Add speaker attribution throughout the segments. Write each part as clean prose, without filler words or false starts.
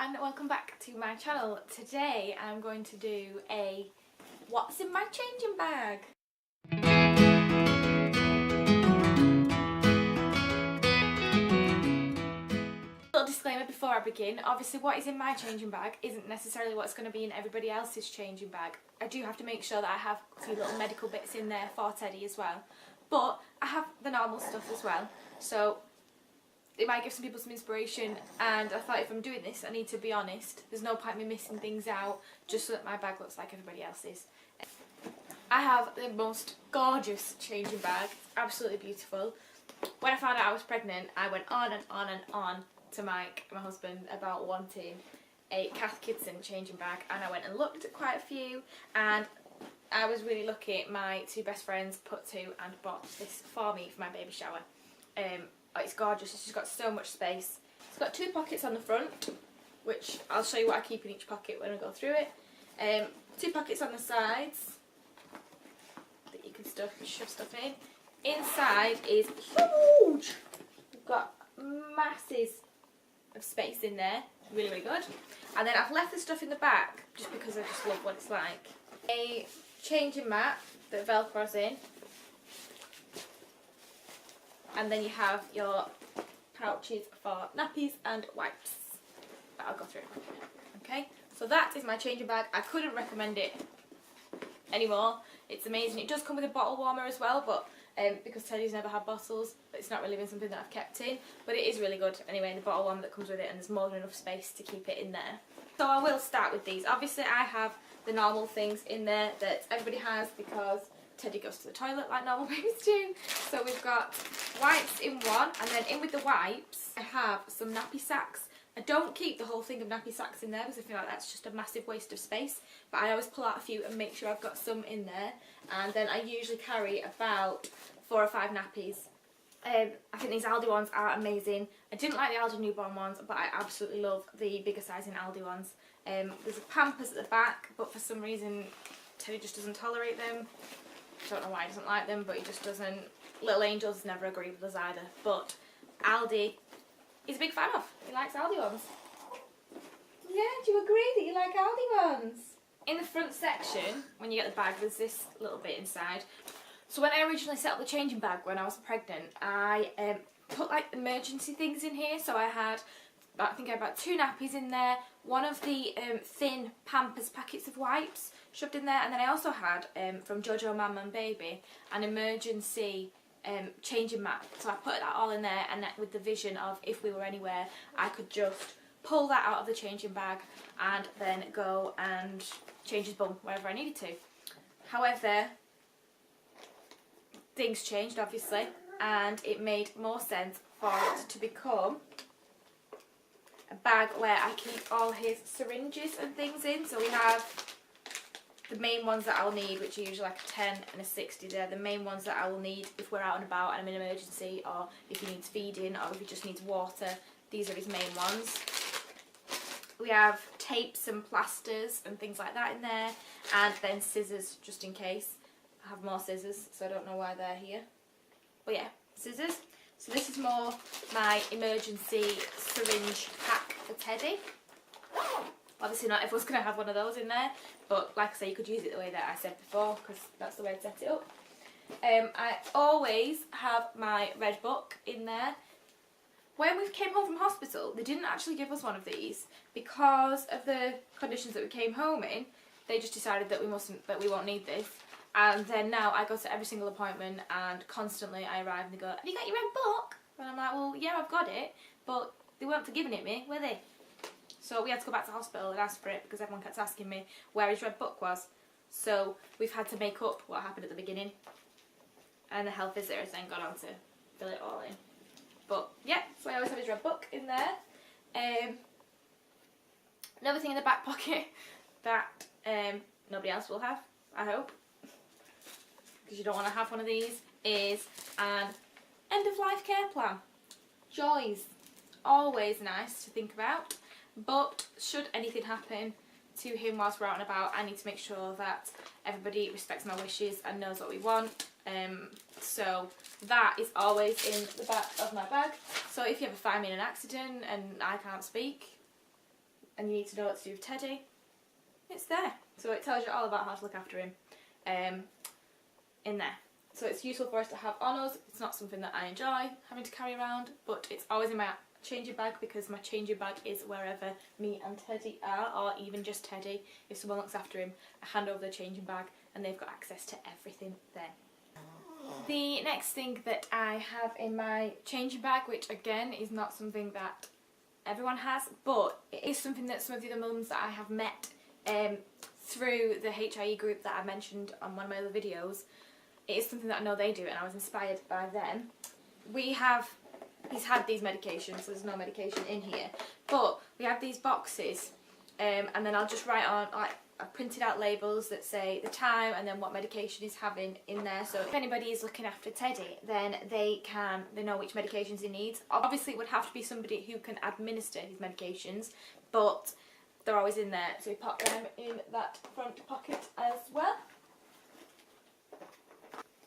Speaker 1: and welcome back to my channel. Today I'm going to do a what's in my changing bag. Little disclaimer before I begin, obviously what is in my changing bag isn't necessarily what's going to be in everybody else's changing bag. I do have to make sure that I have a few little medical bits in there for Teddy as well, but I have the normal stuff as well, so it might give some people some inspiration, and I thought if I'm doing this I need to be honest. There's no point in me missing things out just so that my bag looks like everybody else's. I have the most gorgeous changing bag, it's absolutely beautiful. When I found out I was pregnant I went on and on and on to Mike, my husband, about wanting a Cath Kidston changing bag, and I went and looked at quite a few, and I was really lucky. My two best friends put to and bought this for me for my baby shower. It's gorgeous, it's just got so much space. It's got two pockets on the front, which I'll show you what I keep in each pocket when I go through it. Two pockets on the sides that you can shove stuff in. Inside is huge! We've got masses of space in there, really, really good. And then I've left the stuff in the back just because I just love what it's like. A changing mat that velcros in. And then you have your pouches for nappies and wipes that I'll go through. Okay, so that is my changing bag. I couldn't recommend it anymore. It's amazing. It does come with a bottle warmer as well, but because Teddy's never had bottles, it's not really been something that I've kept in. But it is really good anyway, the bottle warmer that comes with it, and there's more than enough space to keep it in there. So I will start with these. Obviously I have the normal things in there that everybody has because Teddy goes to the toilet like normal babies do. So we've got wipes in one, and then in with the wipes I have some nappy sacks. I don't keep the whole thing of nappy sacks in there because I feel like that's just a massive waste of space, but I always pull out a few and make sure I've got some in there. And then I usually carry about 4 or 5 nappies. I think these Aldi ones are amazing. I didn't like the Aldi newborn ones, but I absolutely love the bigger size in Aldi ones. There's a Pampers at the back, but for some reason Teddy just doesn't tolerate them. Don't know why he doesn't like them, but he just doesn't. Little Angel's never agreed with us either, but Aldi he's a big fan of. He likes Aldi ones. Yeah, do you agree that you like Aldi ones? In the front section, when you get the bag, there's this little bit inside. So when I originally set up the changing bag when I was pregnant, I put like emergency things in here. So I had, I think I had about 2 nappies in there, one of the thin Pampers packets of wipes shoved in there, and then I also had, from Jojo Mum and Baby, an emergency changing mat. So I put that all in there, and that with the vision of if we were anywhere I could just pull that out of the changing bag and then go and change his bum wherever I needed to. However, things changed obviously, and it made more sense for it to become a bag where I keep all his syringes and things in. So we have the main ones that I'll need, which are usually like a 10 and a 60. They're the main ones that I will need if we're out and about and I'm in an emergency, or if he needs feeding, or if he just needs water. These are his main ones. We have tapes and plasters and things like that in there, and then scissors just in case. I have more scissors, so I don't know why they're here. But yeah, scissors. So this is more my emergency syringe pack for Teddy. Obviously not everyone's going to have one of those in there, but like I say, you could use it the way that I said before, because that's the way I set it up. I always have my red book in there. When we came home from hospital, they didn't actually give us one of these because of the conditions that we came home in. They just decided that we won't need this. And then now I go to every single appointment, and constantly I arrive and they go, "Have you got your red book?" And I'm like, "Well, yeah, I've got it, but they weren't for giving it me, were they?" So we had to go back to hospital and ask for it because everyone kept asking me where his red book was. So we've had to make up what happened at the beginning, and the health visitor has then gone on to fill it all in. But yeah, so I always have his red book in there. Another thing in the back pocket that nobody else will have, I hope, because you don't want to have one of these, is an end of life care plan. Joys, always nice to think about, but should anything happen to him whilst we're out and about, I need to make sure that everybody respects my wishes and knows what we want. So that is always in the back of my bag. So if you ever find me in an accident and I can't speak, and you need to know what to do with Teddy, it's there. So it tells you all about how to look after him in there. So it's useful for us to have on us. It's not something that I enjoy having to carry around, but it's always in my changing bag, because my changing bag is wherever me and Teddy are, or even just Teddy. If someone looks after him, I hand over the changing bag and they've got access to everything then. The next thing that I have in my changing bag, which again is not something that everyone has, but it is something that some of the other mums that I have met through the HIE group that I mentioned on one of my other videos, it is something that I know they do and I was inspired by them. He's had these medications, so there's no medication in here, but we have these boxes and then I'll just write on, like, I've printed out labels that say the time and then what medication he's having in there, so if anybody is looking after Teddy, then they know which medications he needs. Obviously it would have to be somebody who can administer his medications, but they're always in there, so we pop them in that front pocket as well.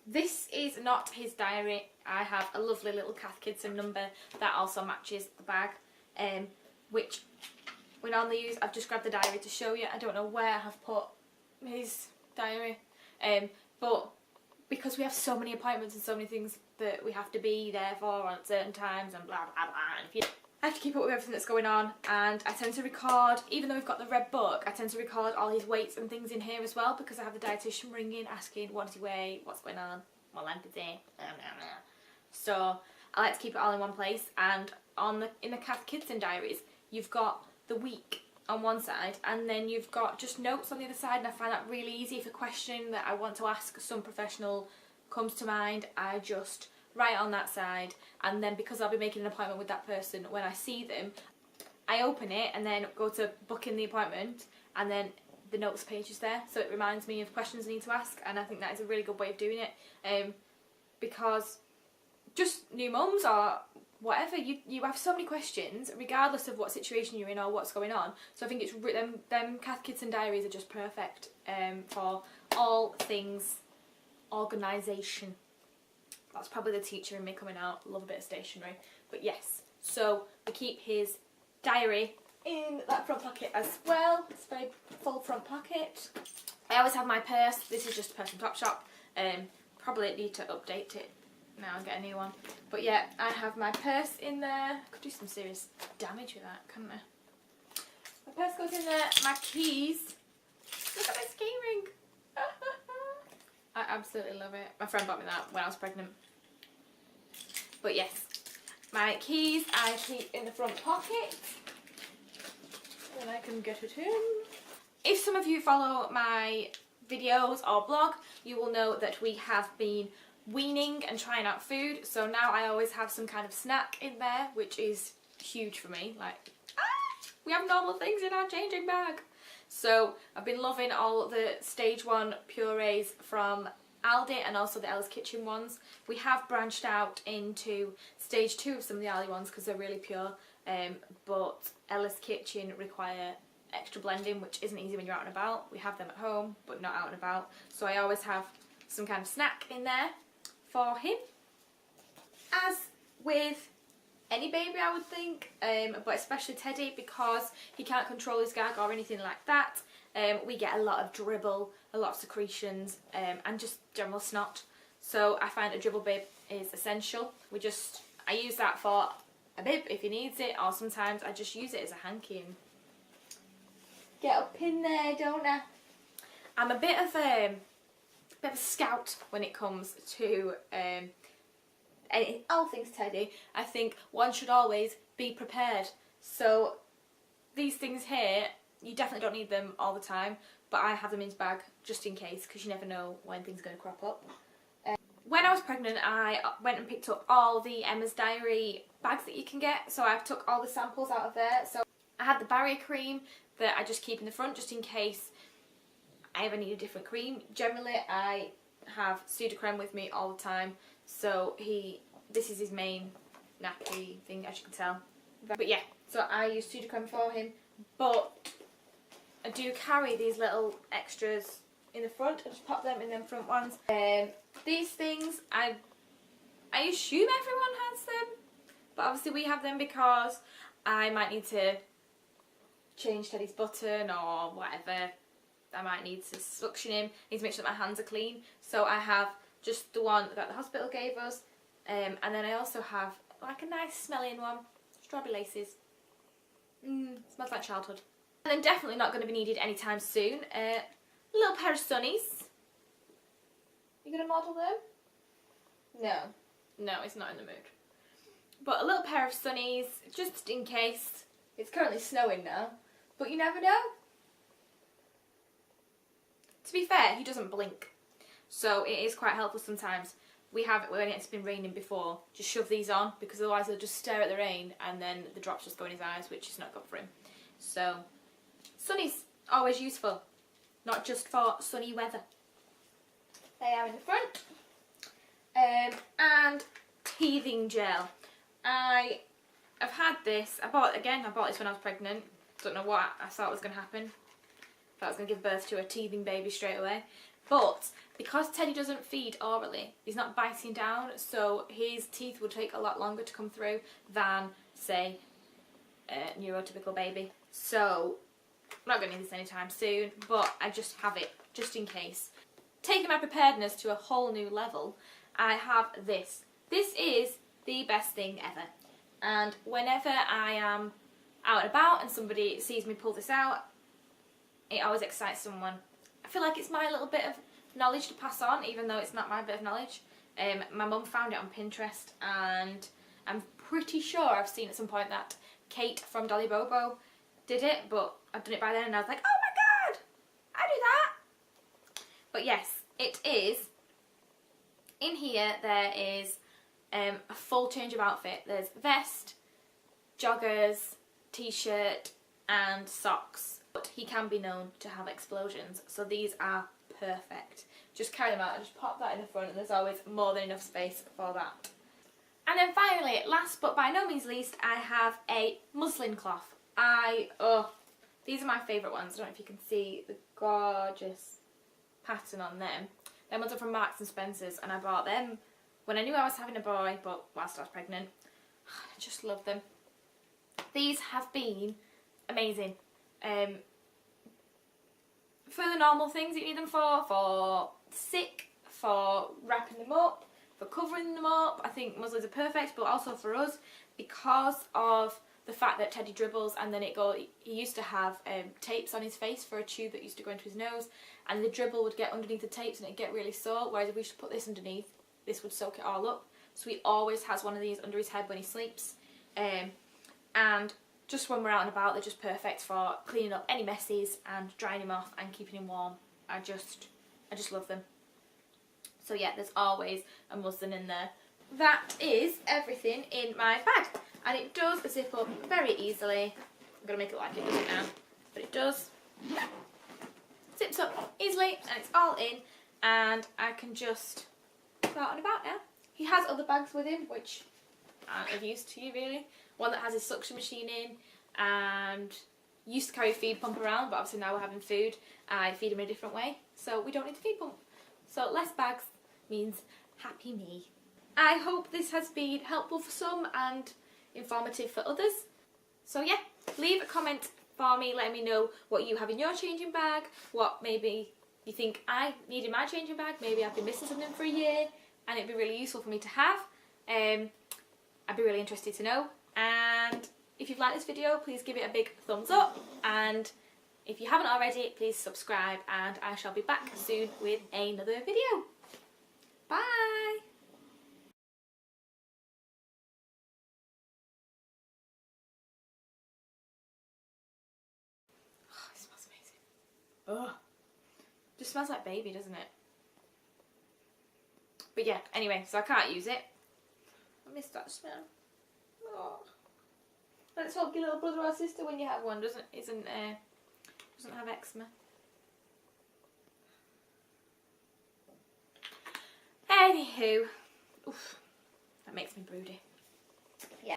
Speaker 1: This is not his diary. I have a lovely little Cath Kidston number that also matches the bag, which we normally use. I've just grabbed the diary to show you. I don't know where I have put his diary, but because we have so many appointments and so many things that we have to be there for at certain times and blah blah blah, and I have to keep up with everything that's going on, and I tend to record, even though we've got the red book, I tend to record all his weights and things in here as well, because I have the dietitian ringing asking what does he weigh, what's going on, what length is he, so I like to keep it all in one place. And in the Cath Kidston diaries, you've got the week on one side and then you've got just notes on the other side, and I find that really easy. If a question that I want to ask some professional comes to mind, I just write on that side, and then because I'll be making an appointment with that person, when I see them I open it and then go to book in the appointment, and then the notes page is there, so it reminds me of questions I need to ask, and I think that is a really good way of doing it, because just new mums or whatever, you have so many questions regardless of what situation you're in or what's going on. So I think it's them Cath Kidston diaries are just perfect for all things organisation. That's probably the teacher in me coming out. Love a bit of stationery, but yes. So we keep his diary in that front pocket as well. It's a very full front pocket. I always have my purse. This is just a purse from Topshop. Probably need to update it now and get a new one. But yeah, I have my purse in there. Could do some serious damage with that, couldn't I? My purse goes in there. My keys. Look at this key ring. I absolutely love it. My friend bought me that when I was pregnant. But yes, my keys I keep in the front pocket. Then I can get it in. If some of you follow my videos or blog, you will know that we have been weaning and trying out food, so now I always have some kind of snack in there, which is huge for me. Like, we have normal things in our changing bag. So I've been loving all the stage 1 purees from Aldi and also the Ella's Kitchen ones. We have branched out into stage 2 of some of the Aldi ones because they're really pure, but Ella's Kitchen require extra blending, which isn't easy when you're out and about. We have them at home but not out and about, so I always have some kind of snack in there for him, as with any baby I would think, but especially Teddy, because he can't control his gag or anything like that. We get a lot of dribble, a lot of secretions, and just general snot, so I find a dribble bib is essential. I use that for a bib if he needs it, or sometimes I just use it as a hanky and get up in there, don't I? I'm a bit of a scout when it comes to all things Teddy. I think one should always be prepared. So these things here, you definitely don't need them all the time, but I have them in his bag just in case, because you never know when things are going to crop up. When I was pregnant, I went and picked up all the Emma's Diary bags that you can get, so I took all the samples out of there. So I had the barrier cream that I just keep in the front just in case I ever need a different cream. Generally, I have Sudocrem with me all the time, so this is his main nappy thing, as you can tell. But yeah, so I use Sudocrem for him, but I do carry these little extras in the front. I just pop them in them front ones. These things, I assume everyone has them, but obviously we have them because I might need to change Teddy's button or whatever. I might need to suction him. I need to make sure that my hands are clean. So I have just the one that the hospital gave us. And then I also have like a nice smelling one. Strawberry laces. Smells like childhood. And I'm definitely not going to be needed anytime soon. A little pair of sunnies. You going to model them? No. No, it's not in the mood. But a little pair of sunnies, just in case. It's currently snowing now. But you never know. To be fair, he doesn't blink. So it is quite helpful sometimes. We have it when it's been raining before. Just shove these on, because otherwise he'll just stare at the rain and then the drops just go in his eyes, which is not good for him. So, sunnies, always useful. Not just for sunny weather. They are in the front. And teething gel. I have had this. I bought this when I was pregnant. Don't know what I thought was going to happen. Thought I was going to give birth to a teething baby straight away. But because Teddy doesn't feed orally, he's not biting down, so his teeth would take a lot longer to come through than, say, a neurotypical baby. So I'm not going to need this anytime soon, but I just have it just in case. Taking my preparedness to a whole new level, I have this. This is the best thing ever. And whenever I am out and about and somebody sees me pull this out, it always excites someone. I feel like it's my little bit of knowledge to pass on, even though it's not my bit of knowledge. My mum found it on Pinterest, and I'm pretty sure I've seen at some point that Kate from Dolly Bobo did it, but I've done it by then and I was like, oh my god, I do that! But yes, it is. In here there is a full change of outfit. There's vest, joggers, t-shirt and socks. But he can be known to have explosions, so these are perfect. Just carry them out and just pop that in the front, and there's always more than enough space for that. And then finally, last but by no means least, I have a muslin cloth. These are my favourite ones. I don't know if you can see the gorgeous pattern on them. Them ones are from Marks and Spencer's, and I bought them when I knew I was having a boy, but whilst I was pregnant. I just love them. These have been amazing. For the normal things that you need them for sick, for wrapping them up, for covering them up, I think muslins are perfect, but also for us, because of the fact that Teddy dribbles and then he used to have tapes on his face for a tube that used to go into his nose, and the dribble would get underneath the tapes and it'd get really sore, whereas if we should put this underneath, this would soak it all up. So he always has one of these under his head when he sleeps. And just when we're out and about, they're just perfect for cleaning up any messes and drying him off and keeping him warm. I just love them. So yeah, there's always a muslin in there. That is everything in my bag. And it does zip up very easily. I'm going to make it like it doesn't now. But it does. Zips up easily and it's all in. And I can just go out and about now. He has other bags with him, which aren't of use to you really. One that has his suction machine in, and used to carry a feed pump around, but obviously now we're having food, I feed him in a different way, so we don't need a feed pump. So less bags means happy me. I hope this has been helpful for some and informative for others. So yeah, leave a comment for me, let me know what you have in your changing bag, what maybe you think I need in my changing bag, maybe I've been missing something for a year, and it'd be really useful for me to have. I'd be really interested to know. And if you've liked this video, please give it a big thumbs up, and if you haven't already, please subscribe, and I shall be back soon with another video. Bye! Oh, it smells amazing. Oh, just smells like baby, doesn't it? But yeah, anyway, so I can't use it. I miss that smell. Oh. Let's hope your little brother or sister, when you have one, doesn't have eczema. Anywho, oof, that makes me broody.